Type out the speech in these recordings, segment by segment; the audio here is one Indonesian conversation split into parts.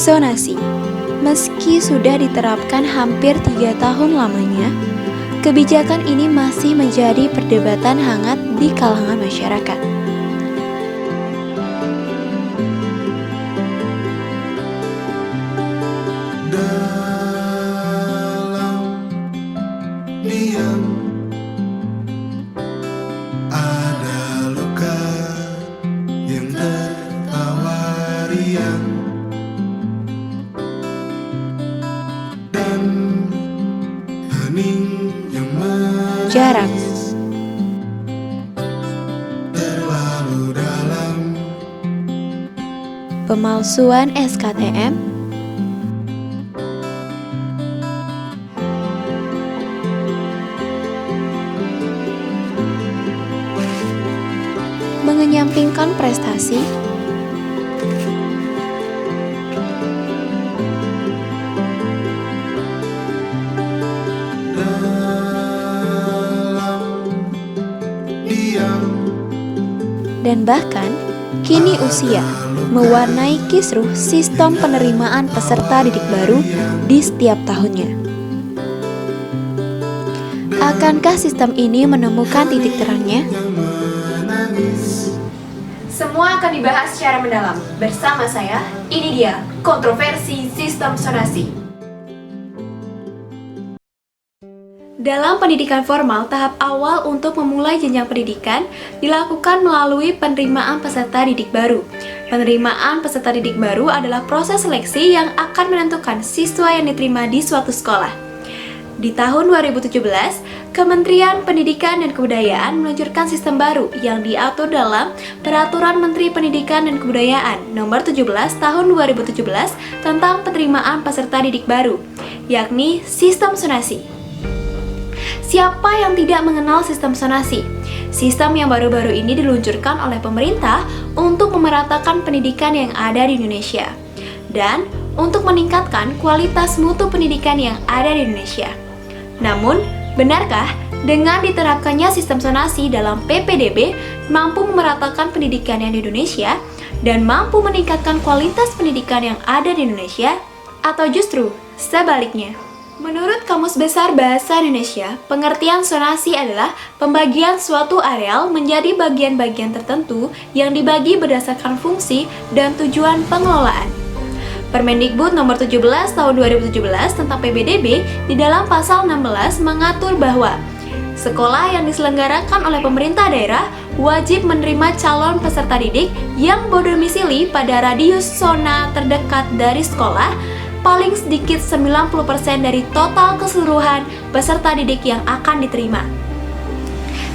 Zonasi. Meski sudah diterapkan hampir 3 tahun lamanya, kebijakan ini masih menjadi perdebatan hangat di kalangan masyarakat. Dalam diam ada luka yang tertawa riang dan hening yang Jarak. terlalu dalam. Pemalsuan SKTM, mengenyampingkan prestasi, Dalam diam dan bahkan kini usia mewarnai kisruh sistem penerimaan peserta didik baru di setiap tahunnya. Akankah sistem ini menemukan titik terangnya? Semua akan dibahas secara mendalam. Bersama saya, ini dia kontroversi sistem zonasi. Dalam pendidikan formal, tahap awal untuk memulai jenjang pendidikan dilakukan melalui penerimaan peserta didik baru. Penerimaan peserta didik baru adalah proses seleksi yang akan menentukan siswa yang diterima di suatu sekolah. Di tahun 2017, Kementerian Pendidikan dan Kebudayaan meluncurkan sistem baru yang diatur dalam Peraturan Menteri Pendidikan dan Kebudayaan Nomor 17 Tahun 2017 tentang penerimaan peserta didik baru, yakni sistem zonasi. Siapa yang tidak mengenal sistem zonasi? Sistem yang baru-baru ini diluncurkan oleh pemerintah untuk memeratakan pendidikan yang ada di Indonesia dan untuk meningkatkan kualitas mutu pendidikan yang ada di Indonesia. Namun, benarkah dengan diterapkannya sistem zonasi dalam PPDB mampu memeratakan pendidikan yang di Indonesia dan mampu meningkatkan kualitas pendidikan yang ada di Indonesia, atau justru sebaliknya? Menurut Kamus Besar Bahasa Indonesia, pengertian zonasi adalah pembagian suatu areal menjadi bagian-bagian tertentu yang dibagi berdasarkan fungsi dan tujuan pengelolaan. Permendikbud nomor 17 tahun 2017 tentang PPDB di dalam pasal 16 mengatur bahwa sekolah yang diselenggarakan oleh pemerintah daerah wajib menerima calon peserta didik yang berdomisili pada radius zona terdekat dari sekolah paling sedikit 90% dari total keseluruhan peserta didik yang akan diterima.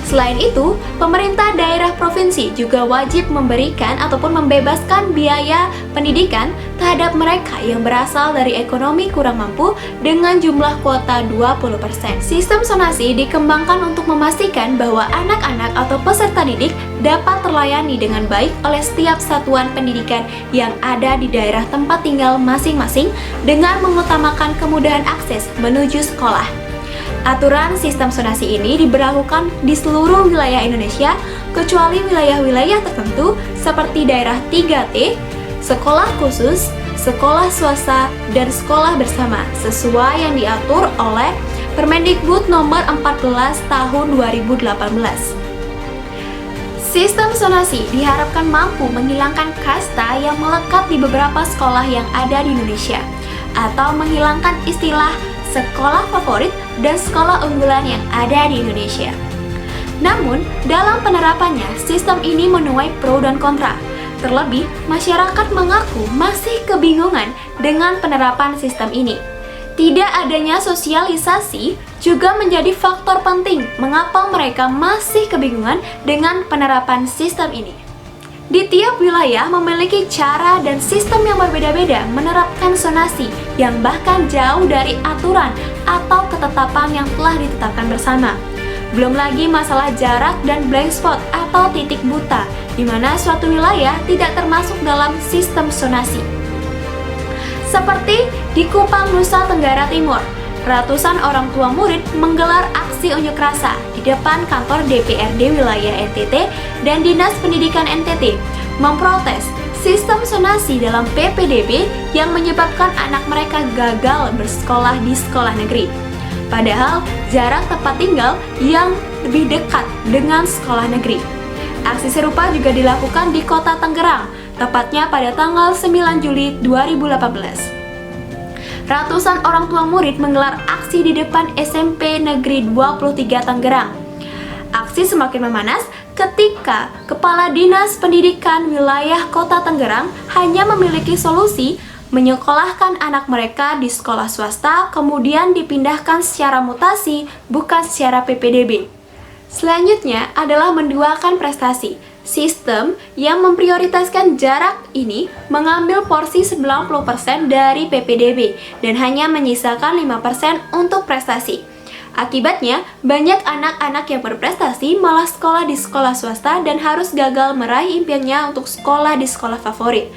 Selain itu, pemerintah daerah provinsi juga wajib memberikan ataupun membebaskan biaya pendidikan terhadap mereka yang berasal dari ekonomi kurang mampu dengan jumlah kuota 20%. Sistem zonasi dikembangkan untuk memastikan bahwa anak-anak atau peserta didik dapat terlayani dengan baik oleh setiap satuan pendidikan yang ada di daerah tempat tinggal masing-masing dengan mengutamakan kemudahan akses menuju sekolah. Aturan sistem zonasi ini diberlakukan di seluruh wilayah Indonesia kecuali wilayah-wilayah tertentu seperti daerah 3T, sekolah khusus, sekolah swasta, dan sekolah bersama sesuai yang diatur oleh Permendikbud nomor 14 tahun 2018. Sistem zonasi diharapkan mampu menghilangkan kasta yang melekat di beberapa sekolah yang ada di Indonesia atau menghilangkan istilah sekolah favorit dan sekolah unggulan yang ada di Indonesia. Namun, dalam penerapannya, sistem ini menuai pro dan kontra. Terlebih, masyarakat mengaku masih kebingungan dengan penerapan sistem ini. Tidak adanya sosialisasi juga menjadi faktor penting mengapa mereka masih kebingungan dengan penerapan sistem ini. Di tiap wilayah memiliki cara dan sistem yang berbeda-beda menerapkan zonasi yang bahkan jauh dari aturan atau ketetapan yang telah ditetapkan bersama. Belum lagi masalah jarak dan blind spot atau titik buta, di mana suatu wilayah tidak termasuk dalam sistem zonasi. Seperti di Kupang, Nusa Tenggara Timur, ratusan orang tua murid menggelar aksi unjuk rasa di depan kantor DPRD wilayah NTT dan Dinas Pendidikan NTT memprotes sistem zonasi dalam PPDB yang menyebabkan anak mereka gagal bersekolah di sekolah negeri. Padahal jarak tempat tinggal yang lebih dekat dengan sekolah negeri. Aksi serupa juga dilakukan di Kota Tangerang, tepatnya pada tanggal 9 Juli 2018. Ratusan orang tua murid menggelar aksi di depan SMP Negeri 23 Tangerang. Aksi semakin memanas ketika Kepala Dinas Pendidikan Wilayah Kota Tangerang hanya memiliki solusi menyekolahkan anak mereka di sekolah swasta, kemudian dipindahkan secara mutasi, bukan secara PPDB. Selanjutnya adalah menduakan prestasi. Sistem yang memprioritaskan jarak ini mengambil porsi 90% dari PPDB dan hanya menyisakan 5% untuk prestasi. Akibatnya, banyak anak-anak yang berprestasi malah sekolah di sekolah swasta dan harus gagal meraih impiannya untuk sekolah di sekolah favorit.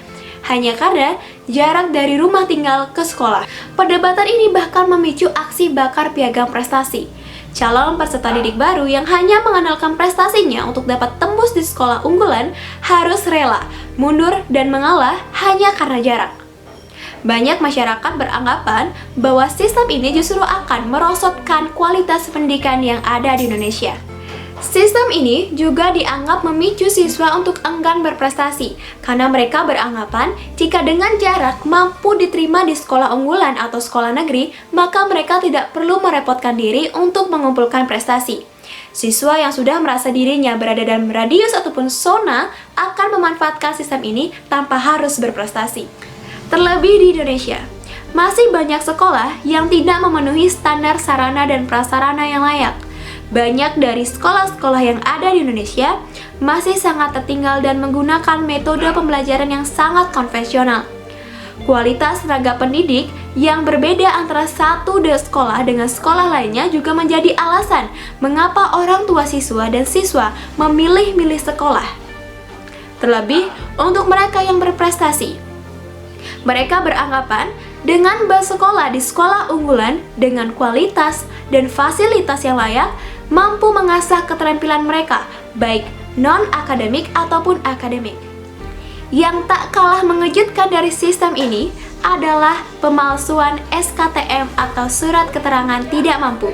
Hanya karena jarak dari rumah tinggal ke sekolah. Perdebatan ini bahkan memicu aksi bakar piagam prestasi. Calon peserta didik baru yang hanya mengandalkan prestasinya untuk dapat tembus di sekolah unggulan harus rela mundur dan mengalah hanya karena jarak. Banyak masyarakat beranggapan bahwa sistem ini justru akan merosotkan kualitas pendidikan yang ada di Indonesia. Sistem ini juga dianggap memicu siswa untuk enggan berprestasi karena mereka beranggapan jika dengan jarak mampu diterima di sekolah unggulan atau sekolah negeri, maka mereka tidak perlu merepotkan diri untuk mengumpulkan prestasi. Siswa yang sudah merasa dirinya berada dalam radius ataupun zona akan memanfaatkan sistem ini tanpa harus berprestasi. Terlebih di Indonesia, masih banyak sekolah yang tidak memenuhi standar sarana dan prasarana yang layak. Banyak dari sekolah-sekolah yang ada di Indonesia masih sangat tertinggal dan menggunakan metode pembelajaran yang sangat konvensional. Kualitas tenaga pendidik yang berbeda antara satu sekolah dengan sekolah lainnya juga menjadi alasan mengapa orang tua siswa dan siswa memilih-milih sekolah. Terlebih untuk mereka yang berprestasi. Mereka beranggapan dengan bersekolah di sekolah unggulan dengan kualitas dan fasilitas yang layak mampu mengasah keterampilan mereka, baik non-akademik ataupun akademik. Yang tak kalah mengejutkan dari sistem ini adalah pemalsuan SKTM atau surat keterangan tidak mampu.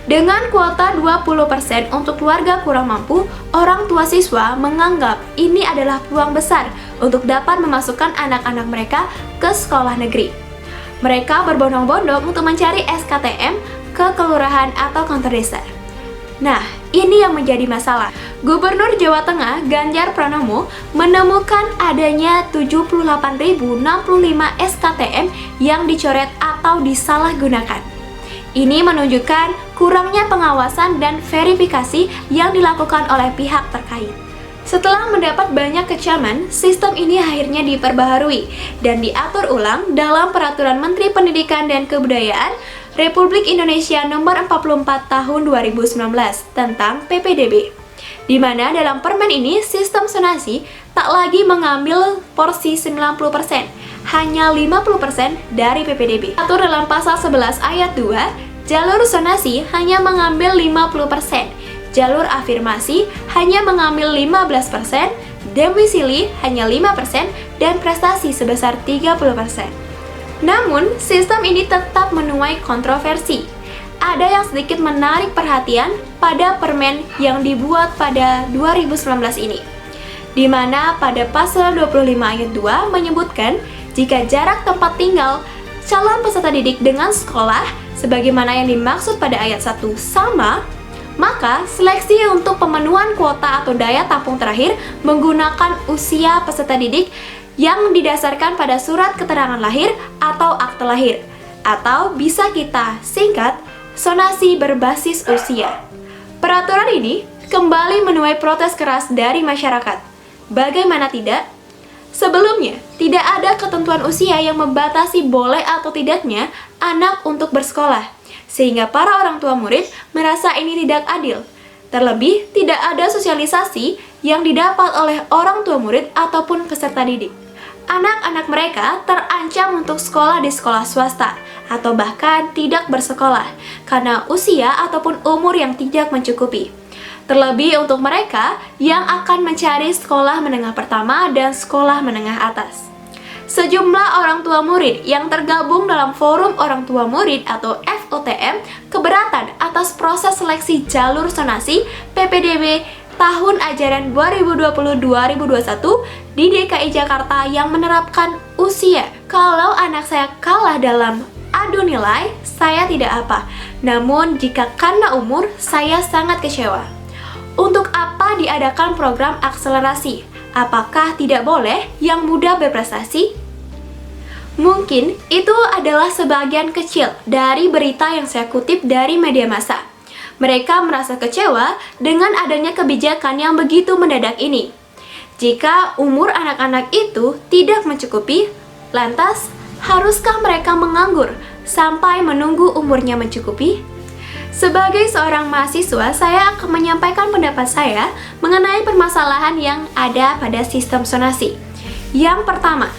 Dengan kuota 20% untuk keluarga kurang mampu, orang tua siswa menganggap ini adalah peluang besar untuk dapat memasukkan anak-anak mereka ke sekolah negeri. Mereka berbondong-bondong untuk mencari SKTM ke kelurahan atau kantor desa. Nah, ini yang menjadi masalah. Gubernur Jawa Tengah, Ganjar Pranowo, menemukan adanya 78.065 SKTM yang dicoret atau disalahgunakan. Ini menunjukkan kurangnya pengawasan dan verifikasi yang dilakukan oleh pihak terkait. Setelah mendapat banyak kecaman, sistem ini akhirnya diperbaharui dan diatur ulang dalam Peraturan Menteri Pendidikan dan Kebudayaan Republik Indonesia Nomor 44 Tahun 2019 tentang PPDB. Di mana dalam permen ini sistem zonasi tak lagi mengambil porsi 90%, hanya 50% dari PPDB. Atur dalam pasal 11 ayat 2, jalur zonasi hanya mengambil 50%, jalur afirmasi hanya mengambil 15%, domisili hanya 5%, dan prestasi sebesar 30%. Namun, sistem ini tetap menuai kontroversi. Ada yang sedikit menarik perhatian pada permen yang dibuat pada 2019 ini, di mana pada pasal 25 ayat 2 menyebutkan jika jarak tempat tinggal calon peserta didik dengan sekolah sebagaimana yang dimaksud pada ayat 1 sama, maka seleksi untuk pemenuhan kuota atau daya tampung terakhir menggunakan usia peserta didik yang didasarkan pada surat keterangan lahir atau akte lahir, atau bisa kita singkat zonasi berbasis usia. Peraturan ini kembali menuai protes keras dari masyarakat. Bagaimana tidak? Sebelumnya, tidak ada ketentuan usia yang membatasi boleh atau tidaknya anak untuk bersekolah, sehingga para orang tua murid merasa ini tidak adil. Terlebih, tidak ada sosialisasi yang didapat oleh orang tua murid ataupun peserta didik. Anak-anak mereka terancam untuk sekolah di sekolah swasta atau bahkan tidak bersekolah karena usia ataupun umur yang tidak mencukupi. Terlebih untuk mereka yang akan mencari sekolah menengah pertama dan sekolah menengah atas. Sejumlah orang tua murid yang tergabung dalam Forum Orang Tua Murid atau FOTM keberatan atas proses seleksi jalur zonasi PPDB tahun ajaran 2020-2021 di DKI Jakarta yang menerapkan usia. Kalau anak saya kalah dalam adu nilai, saya tidak apa. Namun jika karena umur, saya sangat kecewa. Untuk apa diadakan program akselerasi? Apakah tidak boleh yang muda berprestasi? Mungkin itu adalah sebagian kecil dari berita yang saya kutip dari media massa. Mereka merasa kecewa dengan adanya kebijakan yang begitu mendadak ini. Jika umur anak-anak itu tidak mencukupi, lantas haruskah mereka menganggur sampai menunggu umurnya mencukupi? Sebagai seorang mahasiswa, saya akan menyampaikan pendapat saya mengenai permasalahan yang ada pada sistem zonasi. Yang pertama,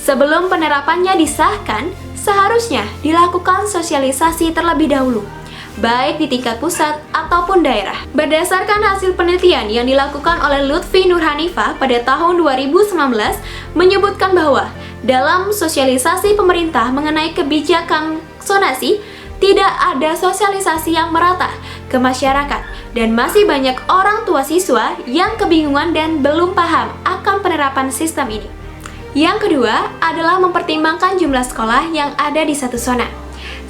sebelum penerapannya disahkan, seharusnya dilakukan sosialisasi terlebih dahulu, baik di tingkat pusat ataupun daerah. Berdasarkan hasil penelitian yang dilakukan oleh Lutfi Nurhanifah pada tahun 2019, menyebutkan bahwa dalam sosialisasi pemerintah mengenai kebijakan zonasi, tidak ada sosialisasi yang merata ke masyarakat dan masih banyak orang tua siswa yang kebingungan dan belum paham akan penerapan sistem ini. Yang kedua adalah mempertimbangkan jumlah sekolah yang ada di satu zona.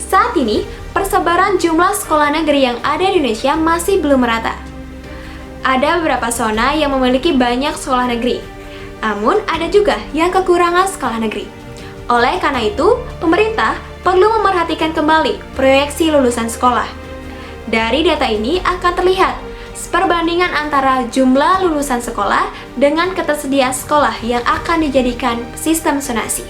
Saat ini, persebaran jumlah sekolah negeri yang ada di Indonesia masih belum merata. Ada beberapa zona yang memiliki banyak sekolah negeri, namun ada juga yang kekurangan sekolah negeri. Oleh karena itu, pemerintah perlu memerhatikan kembali proyeksi lulusan sekolah. Dari data ini akan terlihat perbandingan antara jumlah lulusan sekolah dengan ketersediaan sekolah yang akan dijadikan sistem zonasi.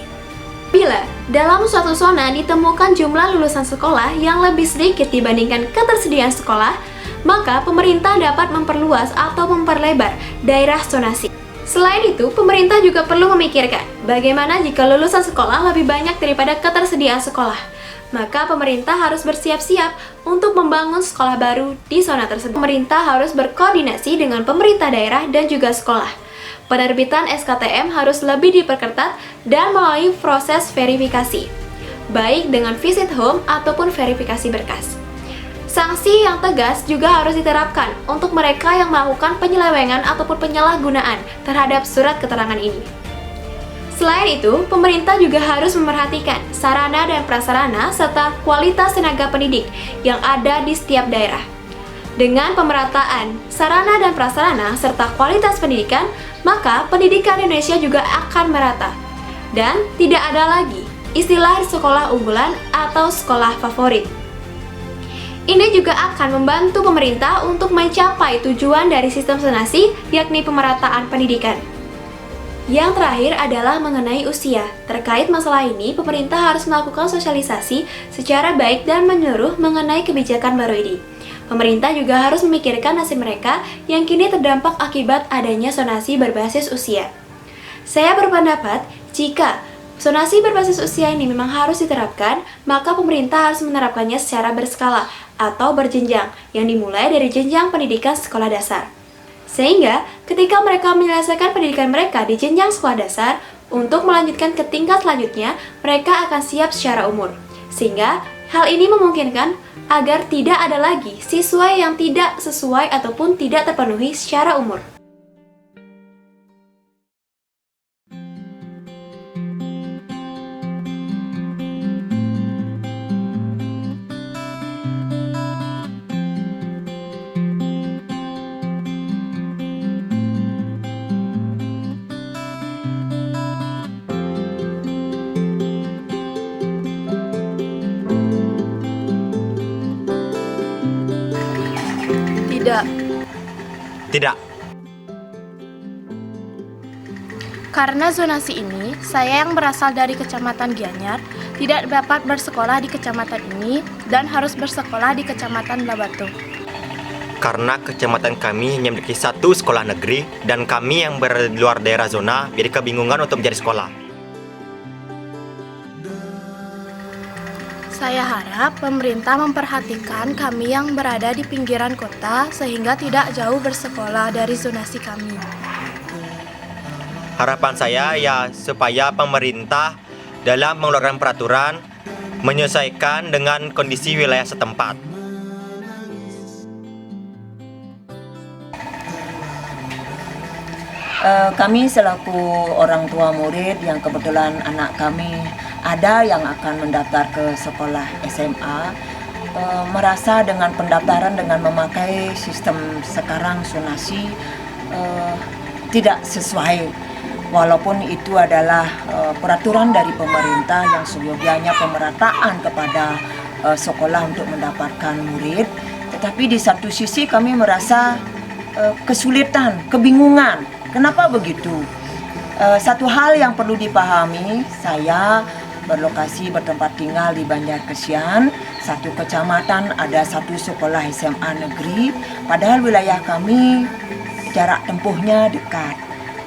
Bila dalam suatu zona ditemukan jumlah lulusan sekolah yang lebih sedikit dibandingkan ketersediaan sekolah, maka pemerintah dapat memperluas atau memperlebar daerah zonasi. Selain itu, pemerintah juga perlu memikirkan bagaimana jika lulusan sekolah lebih banyak daripada ketersediaan sekolah. Maka pemerintah harus bersiap-siap untuk membangun sekolah baru di zona tersebut. Pemerintah harus berkoordinasi dengan pemerintah daerah dan juga sekolah. Penerbitan SKTM harus lebih diperketat dan melalui proses verifikasi, baik dengan visit home ataupun verifikasi berkas. Sanksi yang tegas juga harus diterapkan untuk mereka yang melakukan penyelewengan ataupun penyalahgunaan terhadap surat keterangan ini. Selain itu, pemerintah juga harus memerhatikan sarana dan prasarana serta kualitas tenaga pendidik yang ada di setiap daerah. Dengan pemerataan sarana dan prasarana serta kualitas pendidikan, maka pendidikan Indonesia juga akan merata. Dan tidak ada lagi istilah sekolah unggulan atau sekolah favorit. Ini juga akan membantu pemerintah untuk mencapai tujuan dari sistem zonasi, yakni pemerataan pendidikan. Yang terakhir adalah mengenai usia. Terkait masalah ini, pemerintah harus melakukan sosialisasi secara baik dan menyeluruh mengenai kebijakan baru ini. Pemerintah juga harus memikirkan nasib mereka yang kini terdampak akibat adanya zonasi berbasis usia. Saya berpendapat, jika zonasi berbasis usia ini memang harus diterapkan, maka pemerintah harus menerapkannya secara berskala atau berjenjang, yang dimulai dari jenjang pendidikan sekolah dasar. Sehingga ketika mereka menyelesaikan pendidikan mereka di jenjang sekolah dasar, untuk melanjutkan ke tingkat selanjutnya, mereka akan siap secara umur. Sehingga hal ini memungkinkan agar tidak ada lagi siswa yang tidak sesuai ataupun tidak terpenuhi secara umur. Tidak. Tidak. Karena zonasi ini, saya yang berasal dari Kecamatan Gianyar tidak dapat bersekolah di kecamatan ini dan harus bersekolah di Kecamatan Labatu. Karena kecamatan kami hanya memiliki satu sekolah negeri dan kami yang berada di luar daerah zona jadi kebingungan untuk mencari sekolah. Saya harap pemerintah memperhatikan kami yang berada di pinggiran kota sehingga tidak jauh bersekolah dari zonasi kami. Harapan saya ya supaya pemerintah dalam mengeluarkan peraturan menyesuaikan dengan kondisi wilayah setempat. Kami selaku orang tua murid yang kebetulan anak kami ada yang akan mendaftar ke sekolah SMA, merasa dengan pendaftaran dengan memakai sistem sekarang zonasi tidak sesuai, walaupun itu adalah peraturan dari pemerintah yang seyogianya pemerataan kepada sekolah untuk mendapatkan murid. Tetapi di satu sisi kami merasa kesulitan, kebingungan. Kenapa begitu? Satu hal yang perlu dipahami, saya berlokasi bertempat tinggal di Banjarkesian, satu kecamatan ada satu sekolah SMA negeri, padahal wilayah kami jarak tempuhnya dekat.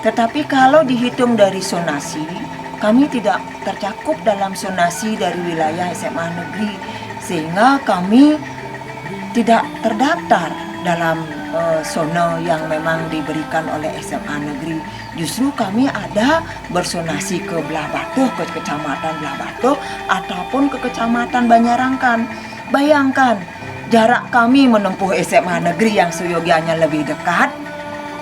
Tetapi kalau dihitung dari zonasi, kami tidak tercakup dalam zonasi dari wilayah SMA negeri, sehingga kami tidak terdaftar dalam zona yang memang diberikan oleh SMA negeri. Justru kami ada bersonasi ke Belah Batuh, ke kecamatan Belah Batuh ataupun ke kecamatan Banyarangkan. Bayangkan jarak kami menempuh SMA negeri yang seyogianya lebih dekat.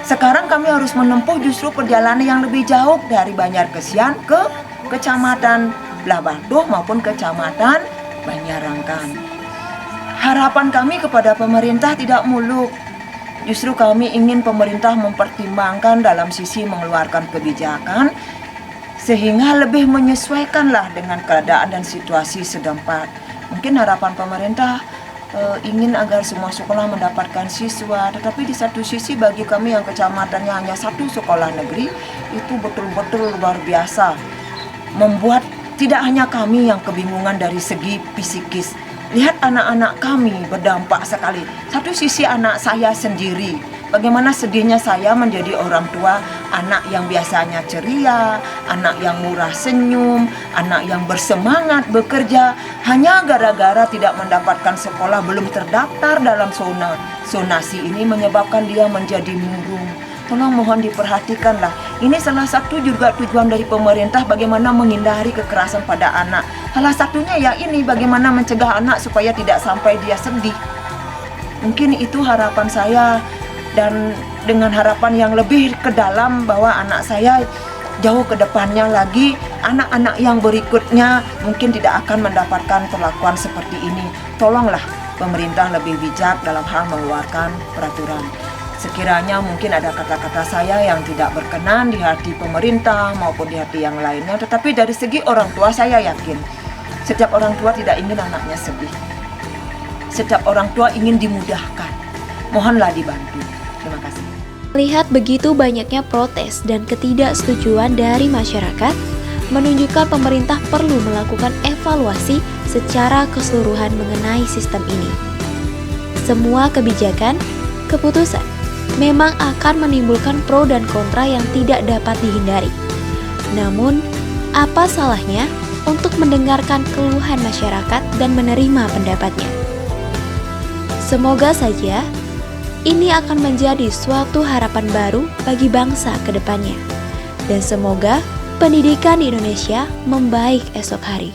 Sekarang kami harus menempuh justru perjalanan yang lebih jauh dari Banjarkesian ke kecamatan Belah Batuh maupun kecamatan Banyarangkan. Harapan kami kepada pemerintah tidak muluk. Justru kami ingin pemerintah mempertimbangkan dalam sisi mengeluarkan kebijakan sehingga lebih menyesuaikanlah dengan keadaan dan situasi setempat. Mungkin harapan pemerintah ingin agar semua sekolah mendapatkan siswa, tetapi di satu sisi bagi kami yang kecamatannya hanya satu sekolah negeri itu betul-betul luar biasa, membuat tidak hanya kami yang kebingungan dari segi psikis. Lihat anak-anak kami berdampak sekali. Satu sisi anak saya sendiri, bagaimana sedihnya saya menjadi orang tua anak yang biasanya ceria, anak yang murah senyum, anak yang bersemangat bekerja, hanya gara-gara tidak mendapatkan sekolah, belum terdaftar dalam zonasi ini menyebabkan dia menjadi murung. Tolong mohon diperhatikanlah. Ini salah satu juga tujuan dari pemerintah bagaimana menghindari kekerasan pada anak. Salah satunya ya ini bagaimana mencegah anak supaya tidak sampai dia sedih. Mungkin itu harapan saya, dan dengan harapan yang lebih ke dalam bahwa anak saya jauh ke depannya lagi, anak-anak yang berikutnya mungkin tidak akan mendapatkan perlakuan seperti ini. Tolonglah pemerintah lebih bijak dalam hal mengeluarkan peraturan. Sekiranya mungkin ada kata-kata saya yang tidak berkenan di hati pemerintah maupun di hati yang lainnya, tetapi dari segi orang tua saya yakin setiap orang tua tidak ingin anaknya sedih. Setiap orang tua ingin dimudahkan. Mohonlah dibantu. Terima kasih. Melihat begitu banyaknya protes dan ketidaksetujuan dari masyarakat, menunjukkan pemerintah perlu melakukan evaluasi secara keseluruhan mengenai sistem ini. Semua kebijakan, keputusan memang akan menimbulkan pro dan kontra yang tidak dapat dihindari. Namun, apa salahnya untuk mendengarkan keluhan masyarakat dan menerima pendapatnya? Semoga saja ini akan menjadi suatu harapan baru bagi bangsa ke depannya. Dan semoga pendidikan di Indonesia membaik esok hari.